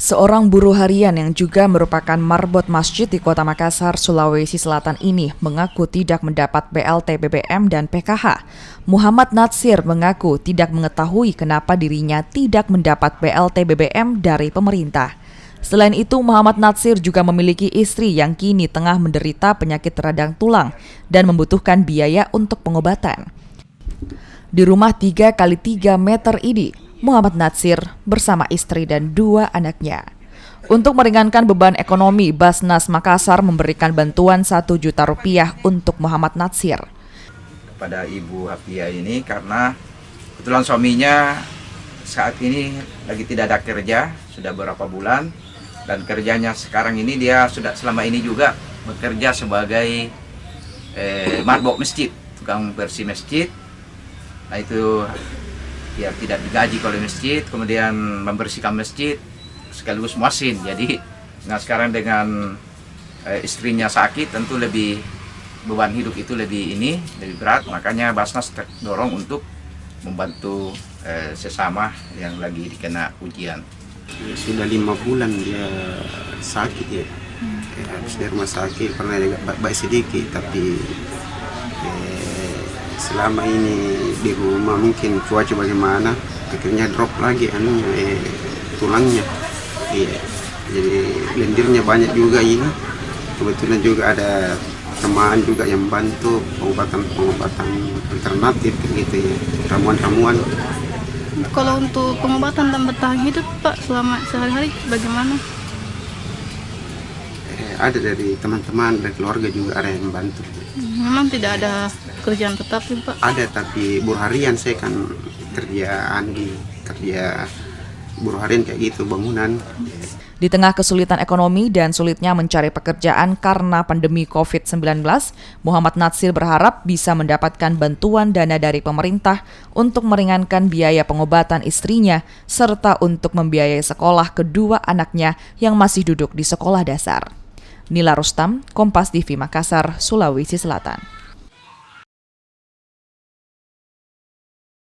Seorang buruh harian yang juga merupakan marbot masjid di Kota Makassar, Sulawesi Selatan ini mengaku tidak mendapat BLT BBM dan PKH. Muhammad Natsir mengaku tidak mengetahui kenapa dirinya tidak mendapat BLT BBM dari pemerintah. Selain itu, Muhammad Natsir juga memiliki istri yang kini tengah menderita penyakit radang tulang dan membutuhkan biaya untuk pengobatan. Di rumah 3x3 meter ini, Muhammad Natsir bersama istri dan 2 anaknya. Untuk meringankan beban ekonomi, Basnas Makassar memberikan bantuan Rp1.000.000 untuk Muhammad Natsir. Kepada Ibu Hafia ini karena kebetulan suaminya saat ini lagi tidak ada kerja, sudah beberapa bulan, dan kerjanya sekarang ini dia sudah selama ini juga bekerja sebagai marbot masjid, tukang bersih masjid. Nah itu ya tidak digaji oleh masjid, kemudian membersihkan masjid sekaligus muasin. Jadi nah sekarang dengan istrinya sakit, tentu lebih beban hidup itu lebih berat, makanya Basnas dorong untuk membantu sesama yang lagi dikena ujian. Sudah 5 bulan dia sakit ya, habis dari rumah sakit pernah baik sedikit, tapi selama ini di rumah mungkin cuaca bagaimana, akhirnya drop lagi tulangnya. Jadi lendirnya banyak juga ini. Kebetulan juga ada teman juga yang bantu pengobatan alternatif gitu ya, ramuan-ramuan. Kalau untuk pengobatan dan bertahan hidup Pak selama sehari-hari bagaimana? Ada dari teman-teman dan keluarga juga ada yang membantu. Memang tidak ada kerjaan tetap sih Pak? Ada, tapi buruh harian, saya kan kerja buruh harian kayak gitu, bangunan. Di tengah kesulitan ekonomi dan sulitnya mencari pekerjaan karena pandemi COVID-19, Muhammad Natsir berharap bisa mendapatkan bantuan dana dari pemerintah untuk meringankan biaya pengobatan istrinya serta untuk membiayai sekolah kedua anaknya yang masih duduk di sekolah dasar. Nila Rustam, Kompas TV Makassar, Sulawesi Selatan.